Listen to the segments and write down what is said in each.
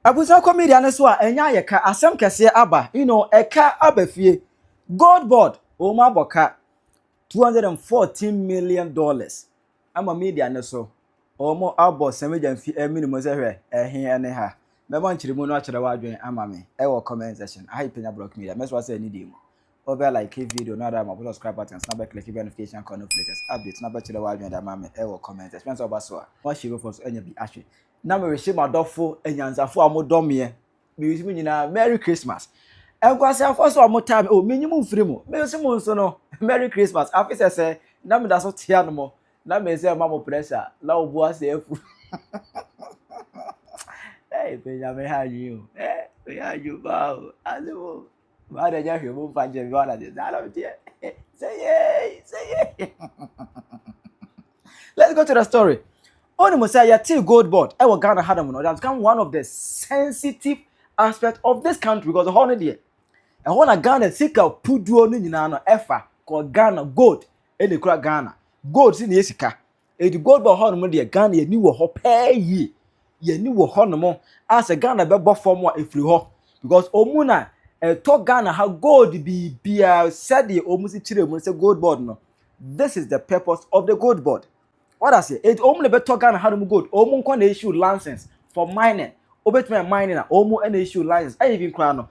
Abusa comedian so a enya ye ka asem kese aba, eka aba fie. GoldBod o ma boka $214 million. Ama media ne so. O mo abo Sammy Gyamfi minimum se hwe ehe ene ha. Me bon chirimu no akere wa adwen ama me. E wo comment section. I Penyah block media. Me so say ni dem. Over like video no other my subscribe button, snap click notification call no latest update na ba chire wa adwen da ma me e wo comment section so ba so a. Wa shiro for so enya bi ahwe. Na me rehye madofo enyansafo amodom ye. Me use me nyina Merry Christmas. Enkwase afo mo time o menyim mfiri mu. Me use mo nso no Merry Christmas. Afise say na me da so tia no mo. Na me say ma mo pressure. La obu ase afu. Hey, Penyah me ha you. Me ha you ba. Azo. Ma da ja hwe mo fanje bi wala de. Na lo tie. Say yeah. Let's go to the story. Only Messiah till GoldBod. I will Ghana had them. That's become one of the sensitive aspects of this country because the whole idea. And when a Ghana seek out pudu ni nyina efa called Ghana gold. Any kura Ghana gold si ni sika. The GoldBod hɔ no de Ghana ye ni wo hɔ pɛ yi. Ye ni wo hɔ no mo as a Ghana be bɔ form wa efiri hɔ because omuna to Ghana ha gold be said the omusi chire mu say GoldBod no. This is the purpose of the GoldBod. What I say, it only better Ghana had gold. Omu can issue license for mining. Obetme mining na omu an issue license. I even cry no.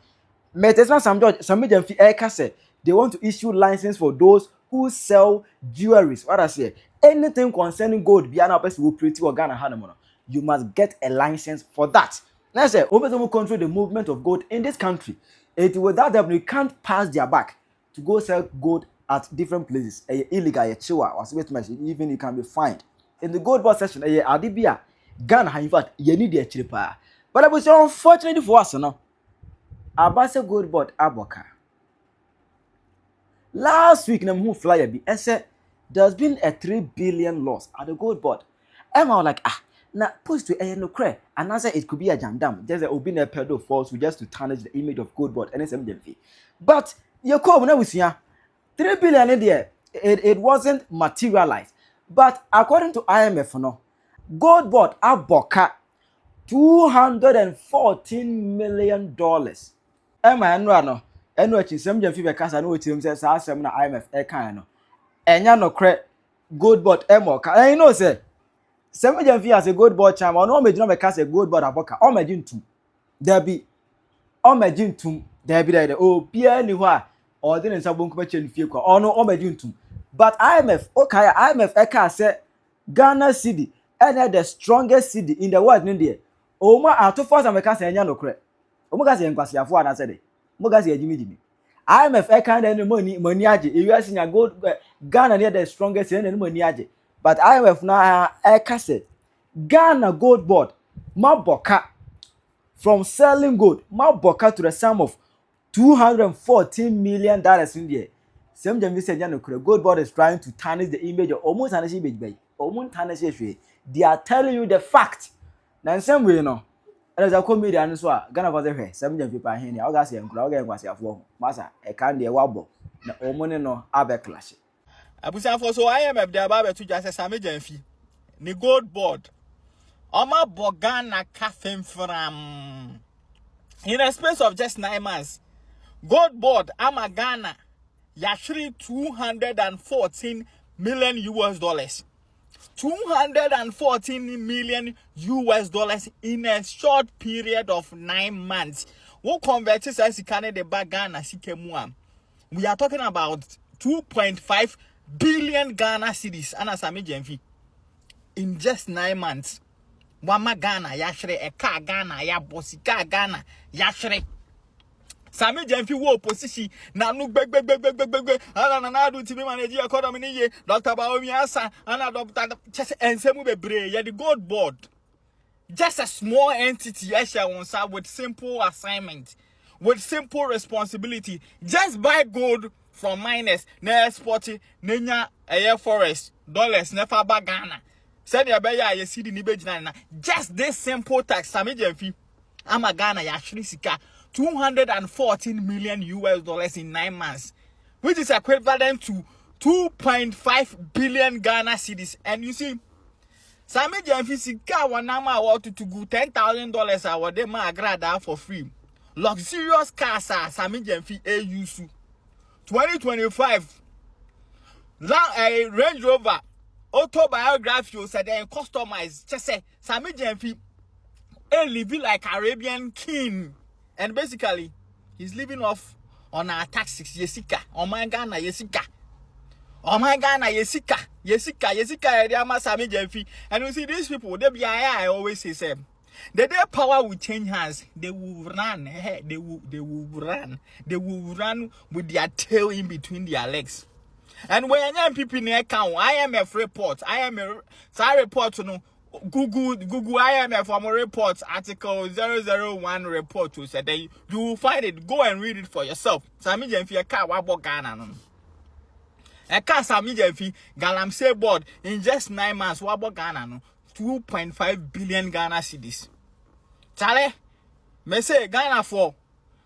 Metesna Sammy Gyamfi eka say they want to issue license for those who sell jewelries. What I say, anything concerning gold, biana person will pretty or Ghana had you must get a license for that. Now say, Obetumu control the movement of gold in this country. It without them you can't pass their back to go sell gold at different places. Illegal, chiwa, or even you can be fined. In the GoldBod session, Adibia, Ghana, in fact, you need a cheaper. But I was so unfortunately for us, no. Abase GoldBod Aboka. Last week, na move flyer be. I said there's been a 3 billion loss at the GoldBod. And I was like, now post to a no cray, and I said it could be a jandam. There's a obin a pedo false just to tarnish the image of GoldBod and SMDMV. But you call when I was here. 3 billion in there, it wasn't materialized. But according to IMF, no, GoldBod aboka $214 million. Emma no, eno Sammy Gyamfi be kasa no otim say sa asem na IMF e kan no. Enya no kre GoldBod emoka. And you know say Sammy Gyamfi as a GoldBod chairman, no me be kasa GoldBod aboka. O me jintum. There be o me jintum. There be there. Oh, pia ni ho a or didn't sabon kuma che fie kwa ono o meduntum. But IMF eka say Ghana cedi and the strongest cedi in the world in there. Mahama Ato Forson make say enya no kre. Omo ka say nkwasiafo ana say de. Mo ka say jimi. IMF eka na money age. US nya gold Ghana near the strongest and money age. But IMF na eka say Ghana GoldBod maboka from selling gold maboka to the sum of $214 million in there. Sammy Gyamfi said, GoldBod is trying to tarnish the image of almost an image. They are telling you the fact. Now, in some way, you know, as a comedian, so Ghana was a Sammy Gyamfi by Henry, August, and Crowder was a four. Massa, a candy a wobble. The Omono no abe clash. Abusa for so IMF the about to just Sammy Gyamfi. Ni GoldBod. Oma Bogana Kafem from in a space of just 9 months. GoldBod ama Ghana yashri $214 million US. $214 million US in a short period of 9 months. What converts as Canada back Ghana sikemua. We are talking about 2.5 billion Ghana cedis and Sammy Gyamfi in just 9 months. Wama Ghana yashre eka Ghana ya bosika Ghana yashre. Sammy Gyamfi wo position na nu beg ana na do timi manage economy ni ye Dr. Baomi asa ana doctor just ensemu bebre ye the GoldBod just a small entity yesha won with simple assignment with simple responsibility just buy gold from miners na export nenya air forest dollars never ba Ghana said ya be ya ye cedi ni begina na just this simple tax Sammy Gyamfi ama Ghana ya shiri sika $214 million US in 9 months, which is equivalent to 2.5 billion Ghana cedis. And you see, Sammy Gyamfi sika wanama wa to go $10,000 a de ma agrada for free. Luxurious cars Sammy Gyamfi use 2025 a Range Rover autobiography said then customized just say Sammy Gyamfi living like Arabian king, and basically he's living off on our taxes. Yesika oh my Ghana Yesika Yesika Sammy Gyamfi. And you see these people, they be I always say the day power will change hands, they will run. They will run with their tail in between their legs. And when people near account, IMF report, report to know Google IMF from a report article 001 report to say that you will find it. Go and read it for yourself. Sammy Gyamfi a car wabo Ghana no. A car Sammy Gyamfi galamsey board in just 9 months wabo Ghana no 2.5 billion Ghana cedis. Chale, me say Ghana for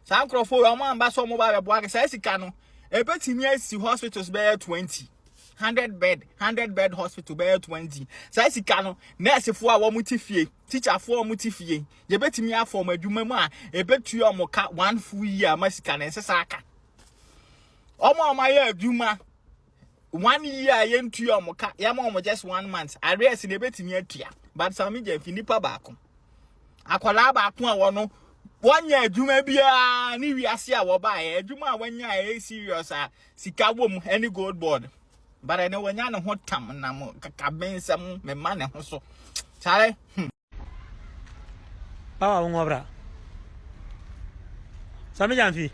some crop for a man basso mobile boy say sikano. A bet in hospitals bear 20. 100 bed hospital bear 20. Say sikano, nurse for a mutifie, teacher for mutifie. You bet me a for my jumama, a bet you moka 1 full year, Mexican and Sasaka. Omo my juma 1 year yen to your moka, yamo just 1 month. I rest in a bet me a tia, but Sammy Gyamfi nipa bako. Akwalaba akwa wono 1 year juma bia ni wiase a wo ba juma 1 year serious sika wom any GoldBod. But I know when you know what time na mo kakabensam me man ho so. Chale. Power ngobra. Sammy Gyamfi.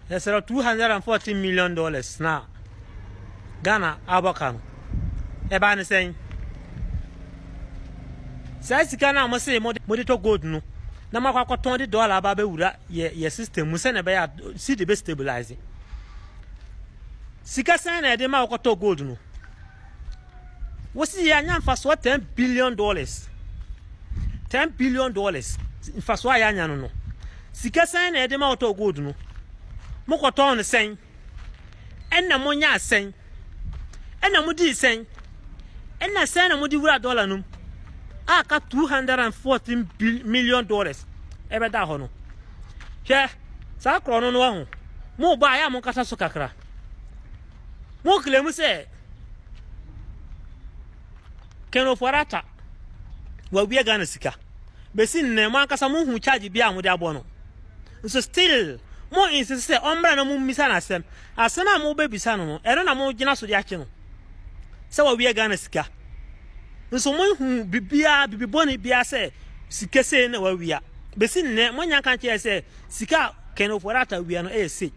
There's around $240 million now. Ghana abakano. Eba ne sen. Say sika na mo say mo to gold no. Na makwa $20 aba be wura ye system mu se na be ya see the best stabilize. Sika sen na de ma to gold no. Wo si ya nya mfaso $10 billion. $10 billion. Mfaso ya nya no. Sika sen na de ma to gold no. Mo ko to ne sen. Enna mo nya sen. Enna mo di sen. Enna sen na mo di wura dollar no. Aka $214 million. Ebe da hono. Hwe, sa krono no ho. Mo ba ya mo kasa so kakra. Mo klemu se Keno forata wa wi Ghana sika. Besi nne mo kasa mo hu charge bia mo de abono. So still mo insist say ombra na mo misa na asem. Asem a mo be bisa no. Ero na mo gina so de ache no. Se wa wi Ghana sika. Nso mo hu biboni bia se sika se na wa wia besi nne mo nya kan che se sika Keno forata wia no se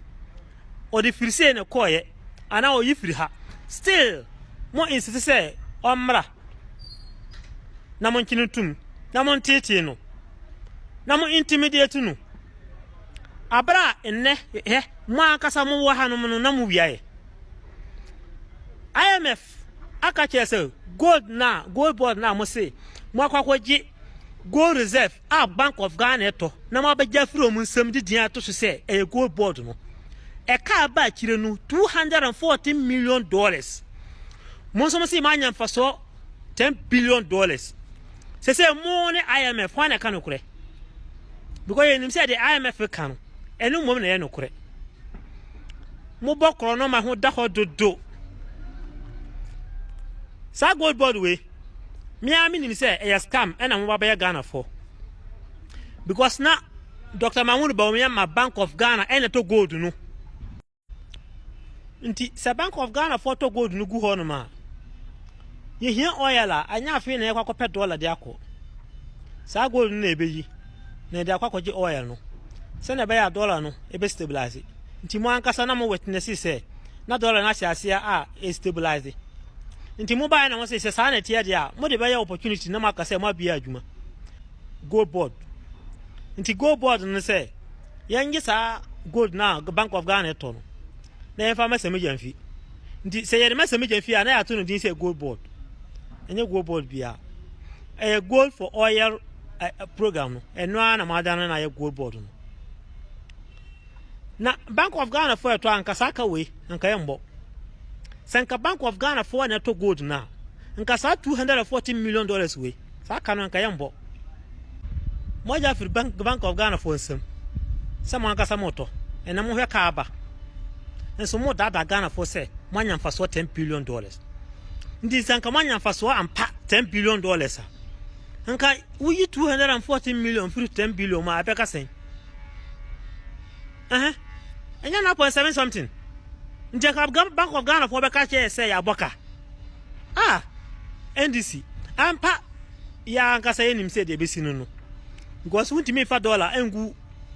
o de firi se na koye ana o yifiri ha still mo insist say omra na mo nkinutum na mo ntete no na mo intimidate no abra enne mo akasa mo wa hanom no na mo wia IMF aka che se GoldBod na mo say mo akwakoji gold reserve a Bank of Ghana eto na mo abeja from nsem di dia to so say GoldBod no e ka ba kire no $214 million mo so mo say manya mfaso $10 billion se say mo ne IMF wana ka no kure because you say the IMF ka no enu mo na ye no kure mo bokro no ma ho da ho dodo sa GoldBod we me am nim say e scam e na mo ba Ghana for because na Dr. Mahmoud Bawumia ma Bank of Ghana e na to gold no nti sa Bank of Ghana for to gold no gu ho no ma ye hia oil a anya afi na e kwakọ $1 de akọ sa gold na ebeyi na de akwakọ je oil no se na be ya dollar no e be stabilize nti mo ankasa na mo witness say na dollar na ase a e stabilize nti mo ba na mo say sa na tie dia mo de be ya opportunity na maka say mo bia adwuma GoldBod nti GoldBod no say yangi sa gold na Bank of Ghana to no na en fa ma Sammy Gyamfi nti say ye ma Sammy Gyamfi na ya to no din say GoldBod enye GoldBod bia gold for oil program no eno na ma da na ye GoldBod no na Bank of Ghana for to ankasa ka we anka yembo senka Bank of Ghana for na to gold na nka sa $240 million we sa kanu nka yembo moja fir bank of Ghana for nsem sama anka samoto ena mo hwe ka aba enso mo dada Ghana for say mwanya mfaso $10 billion ndi sanka mwanya mfaso ampa $10 billion nka wuyi 240 million for 10 billion ma abeka sen enya na 0.7 something nje ka bank of Ghana for beka che say ya boka NDC ampa ya nka say enim say de besi no because wunti me fa dollar engu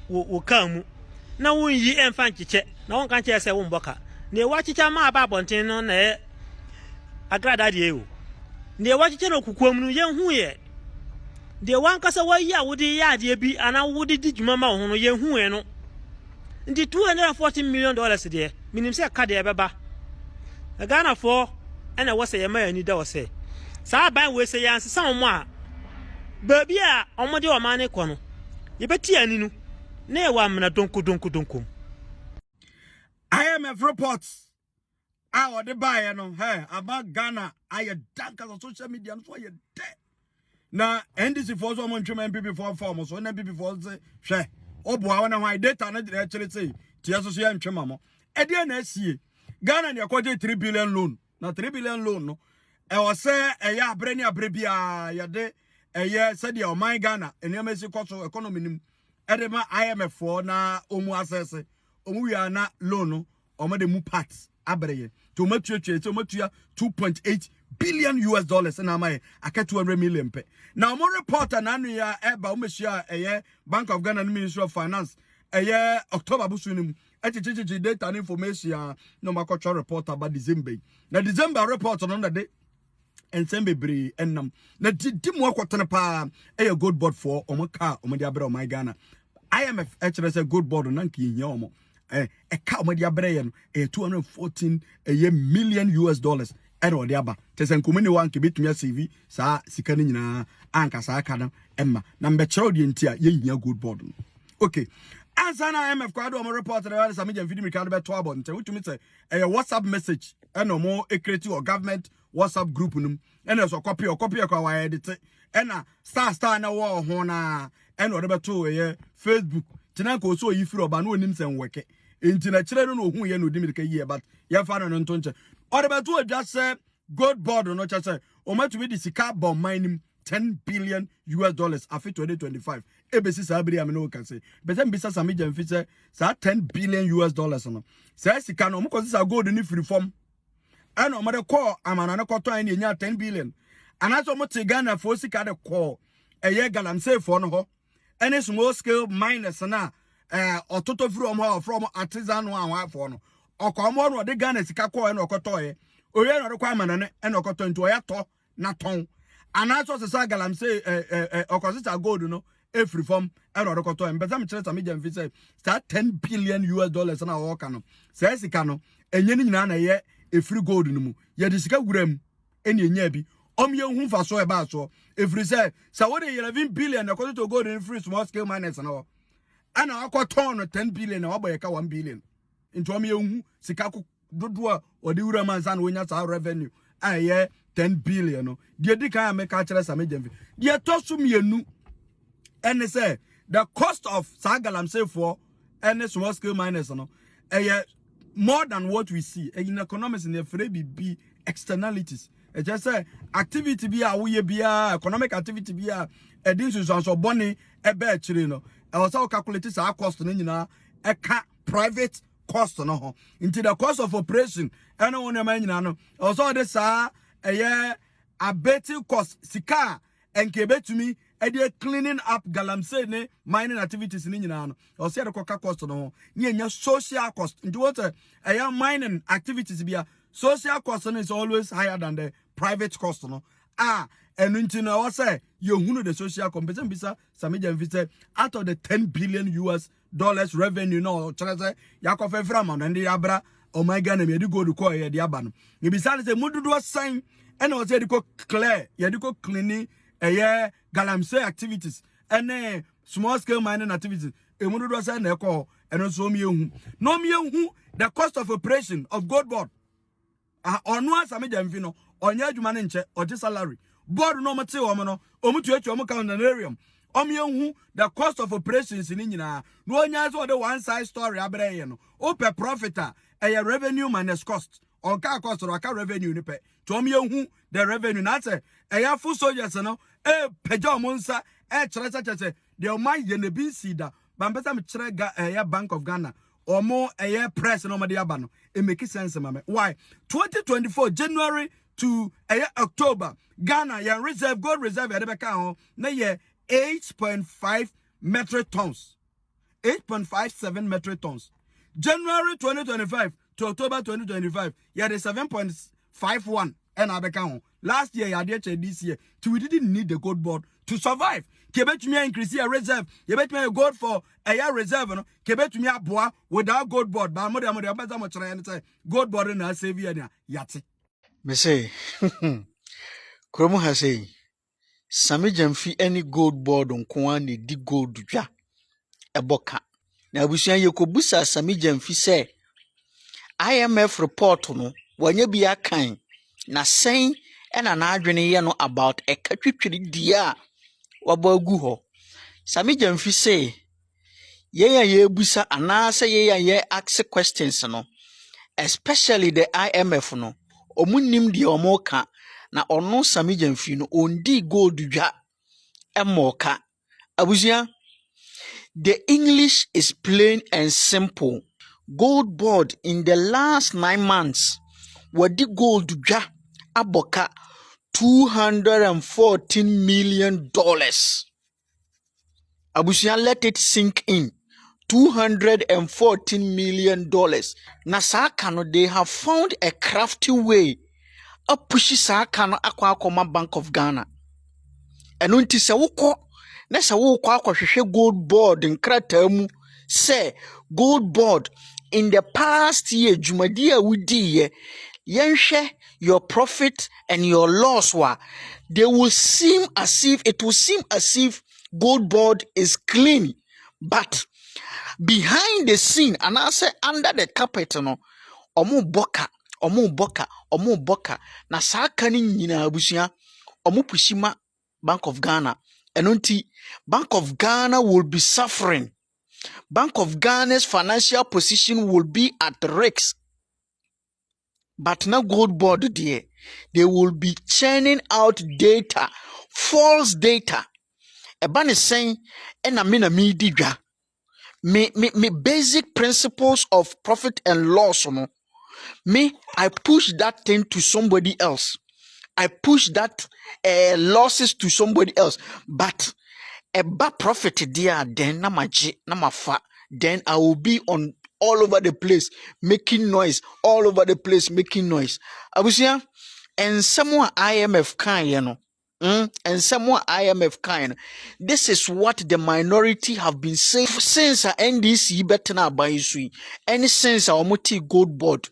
wo kamu na wunyi emfa nchiche na won kan che say won boka na e wachicha ma aba bonten no na agrada de o na e wachicha no kukuam no ye hu ye de wan kasa wayi a wudi ya de bi ana wudi dijuma ma ho no ye hu e no ndi $240 million de minim say ka de beba Ghana for ana wose ye ma ani da wose sa ban we say yan sa mo a baby a omode o ma ne ko no ye beti ani nu na e wa mna donko IMF reports our the buyer no about Ghana I dark as social media so you dead. Now NDC for so much MPP for farmers so MPP for say hwe oboa na why data na dey actually say tia so ya ntwema mo e dey na asie Ghana ne akwaje 3 billion loan na 3 billion loan no e wo say e ya abre ni abre bia ya de e ye say the oman Ghana enema si kwaso economy nim e de ma IMF for na omu access omu wi na loan no omo de mu parts abreye to matuatua to matua $2.8 billion na mai aka $200 million pe na omo reporter na anu ya eba o mehia eye Bank of Ghana Ministry of Finance eye October busunim echichichi data and information no makocho report about December na December report no na de ensembe bri ennam na dimu akwotene pa eye GoldBod for omo ka omo de abere omo Ghana IMF actually say GoldBod na nka hia omo a cow media brain a $214 million error de aba tesen komuni wan ke betumi CV sa sika ni nyina anka sa aka na emma na mbechero de ntia ye hia GoldBod okay answer na MF kwado mo report na Sammy Gyamfi mi kan be to about ntia wutumi say a WhatsApp message eno mo ekreti or government WhatsApp group num eno so copy kwa wa edit ena star na wo ho na eno de beto ye Facebook tina ko so yi firi oba no onim sen weke enti na kire no hu ye no dimiri ka yi but ye fa no nto nche o de beto adwa se GoldBod no cha se o matumi di sika bomb mining $10 billion afi 2025 ebesi sa abiri am no ka se betem bisa Sammy Gyamfi se sa $10 billion no sa sika no mo ko sa gold ni free form ana o mo de call amana na koto an nya $10 billion anaso mo te Ghana for sika de call eye galamsey for no ho any small scale miners na ototo from artisan one for no okomo no de Ghana sika call na okoto ye oye no de kwa amana na okoto nti oya to na ton anaso se sa galamsey okosita gold no every form and or koto mbeza me kire Sammy Gyamfi say start $10 billion na wo ka no say sika no enye ni nyina na ye efri gold no mu ye de sika guram eni enya bi omye hu fa so e ba so efri say sa wo de 11 billion na koto gold in free small scale miners na wo ana akoto no 10 billion na wo boye ka 1 billion into omye hu sika dodo a odi wura mansa na wonya sa revenue aye 10 billion no de di kan me ka kire Sammy Gyamfi de to so mienu and say the cost of Sagalamsey for any small scale miners no more than what we see in economics in the free be externalities just say activity be a we be economic activity be a this so bonny e be chire no e also calculate our cost no nyina e ka private cost no ho into the cost of operation any one man nyina no also this abating cost sika enke betumi e cleaning up galamsey ne mining activities ni nyina no o se de koka cost no nya social cost into what mining activities bia social cost is always higher than the private cost no and into no what say you hunu the social compensation bisa Sammy Gyamfi say out of the $10 billion revenue no chere say yakofe frama no ndi abra o my Ghana me di go do call ye di aba no ni bisa say mududu sign and o say di ko clear ye di ko cleaning galamsey activities and small scale mining activities emudu do say na eko eno so mi ehu no mi ehu the cost of operation of GoldBod onu Sammy Gyamfi no onya adwuma ne nche oje salary board no mate wo no omutuatu omu counterarium omu the cost of operations ni nyina no onya so the one side story abreye no ope profita eye revenue minus cost onka cost or aka revenue ni pe to omu the revenue na say eye full soldiers no peja omunsa chere the oman ye ne bi sida bampesa me chere eye Bank of Ghana omo eye press no made aba no e make sense mama why 2024 January to October Ghana ya reserve gold reserve ya debeka ho na ye 8.5 metric tons 8.57 metric tons January 2025 to October 2025 ya de 7.51 and abeka ho last year ya de this year we didn't need the GoldBod to survive kebetumi increase your reserve kebetumi gold for a reserve no kebetumi aboa without GoldBod ba mo de abeza mo kire say GoldBod na save ya yate me say kromo ha say Sammy Gyamfi any GoldBod nko an di gold dwa eboka na abusuan yekobusa Sammy Gyamfi say IMF report no wanya bi akan na sen ena na adwene ye no about ekatwitwiri dia wabagu ho Sammy Gyamfi say ye busa anase ye ask questions no especially the IMF no omunim dia omoka na ono Sammy Gyamfi no ondi gold dwa emoka abusia. The English is plain and simple. GoldBod in the last 9 months wadi gold dwa aboka $214 million. Abusia, let it sink in. $214 million. Na saakano they have found a crafty way a pushy saakano akwa Bank of Ghana. Eno nti se wokọ na se wokọ akwahwehwe GoldBod nkrata mu say GoldBod in the past year jumadi a wudi ye yenhwe your profit and your loss wa it will seem as if GoldBod is clean, but behind the scene and I say under the carpet no omu boka na saaka ni nyina abusua omu pushima Bank of Ghana. And until Bank of Ghana will be suffering. Bank of Ghana's financial position will be at risk. But now GoldBod there, they will be churning out data, false data. Eban is saying, and I mean a media. Me basic principles of profit and loss. No? I push that thing to somebody else. I push that losses to somebody else, but a bad profit there, then namafa, then I will be on all over the place making noise, Abusia, and someone IMF kind, you know. And someone IMF kind. This is what the minority have been saying since NDC better now by sui. Any since our multi GoldBod.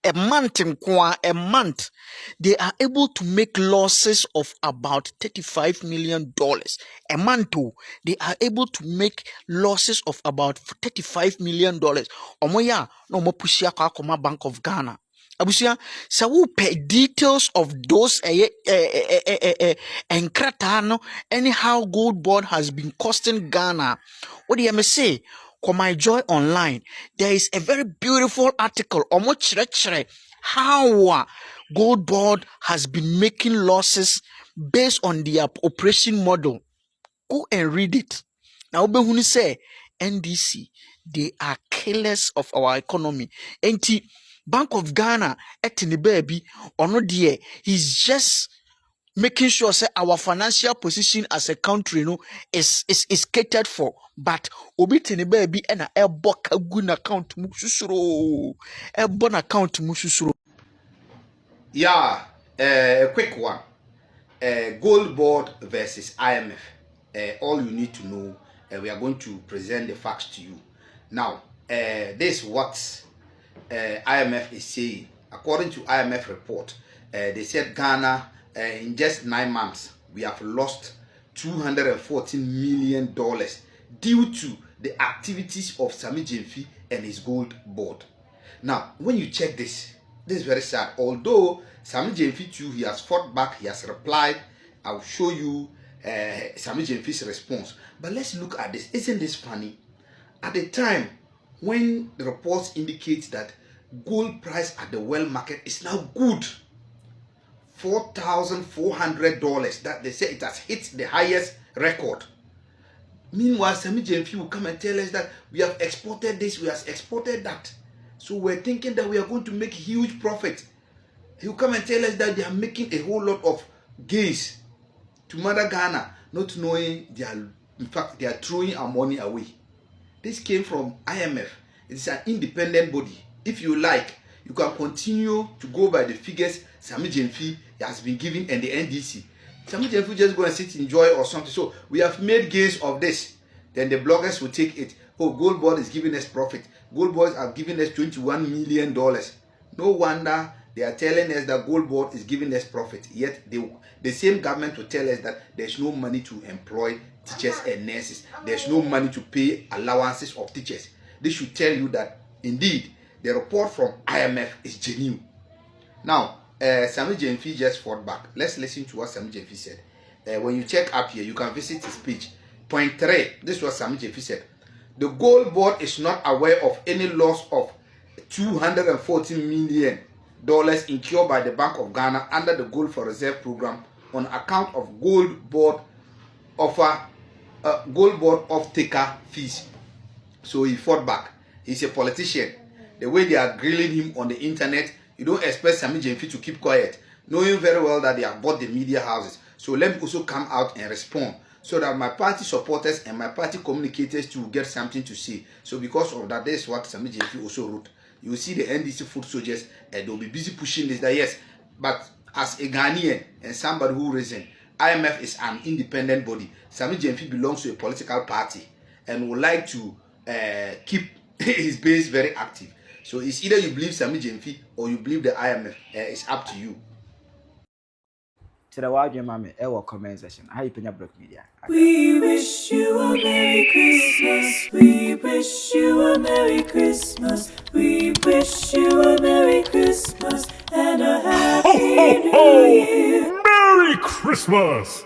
A month, they are able to make losses of about $35 million. A month, they are able to make losses of about $35 million. Omoya, no mo pushia kwa Bank of Ghana. Abusia, sa wo pay details of those enkratano anyhow GoldBod has been costing Ghana. What do you say? My Joy Online, there is a very beautiful article on how GoldBod has been making losses based on their operation model. Go and read it. Now, when say NDC, they are killers of our economy. And Bank of Ghana, etini baby, or no dear, he's just making sure say our financial position as a country is catered for, but obitini baby and a boka gun account mususuro a bon account mususuro. Yeah, a quick one. GoldBod versus IMF. All you need to know, we are going to present the facts to you. Now, this is what IMF is saying. According to IMF report, they said Ghana, in just 9 months, we have lost $214 million due to the activities of Sammy Gyamfi and his GoldBod. Now, when you check this This is very sad. Although Sammy Gyamfi too, he has fought back, he has replied. I'll show you Sammy Gyamfi's response. But let's look at this. Isn't this funny? At the time when the reports indicate that gold price at the world market is now good, $4,400, that they say it has hit the highest record. Meanwhile, Sammy Gyamfi will come and tell us that we have exported this, we have exported that. So we're thinking that we are going to make huge profit. He will come and tell us that they are making a whole lot of gains to Mother Ghana, not knowing they are, in fact, they are throwing our money away. This came from IMF. It is an independent body. If you like, you can continue to go by the figures Sammy Gyamfi has been given and the NDC. Sammy Gyamfi just go and sit, enjoy or something. So we have made gains of this. Then the bloggers will take it. Oh, GoldBod is giving us profit. GoldBod are giving us $21 million. No wonder they are telling us that GoldBod is giving us profit. Yet the same government will tell us that there's no money to employ teachers and nurses. There's no money to pay allowances of teachers. This should tell you that indeed the report from IMF is genuine. Now, Sammy Gyamfi just fought back. Let's listen to what Sammy Gyamfi said. When you check up here, you can visit his page. Point 3. This is what Sammy Gyamfi said. The GoldBod is not aware of any loss of $240 million incurred by the Bank of Ghana under the Gold for Reserve program on account of GoldBod off-taker fees. So he fought back. He's a politician. The way they are grilling him on the internet, you don't expect Sammy Gyamfi to keep quiet, knowing very well that they have bought the media houses. So let me also come out and respond, so that my party supporters and my party communicators too get something to say. So because of that, this is what Sammy Gyamfi also wrote. You will see the NDC foot soldiers and they'll be busy pushing this, that yes, but as a Ghanaian and somebody who reason, IMF is an independent body. Sammy Gyamfi belongs to a political party and would like to keep his base very active. So it's either you believe Sammy Gyamfi or you believe the IMF. It's up to you. To the wild mama, comment section. How you Penyah Block Media? We wish you a Merry Christmas. We wish you a Merry Christmas. We wish you a Merry Christmas and a Happy New Year. Merry Christmas!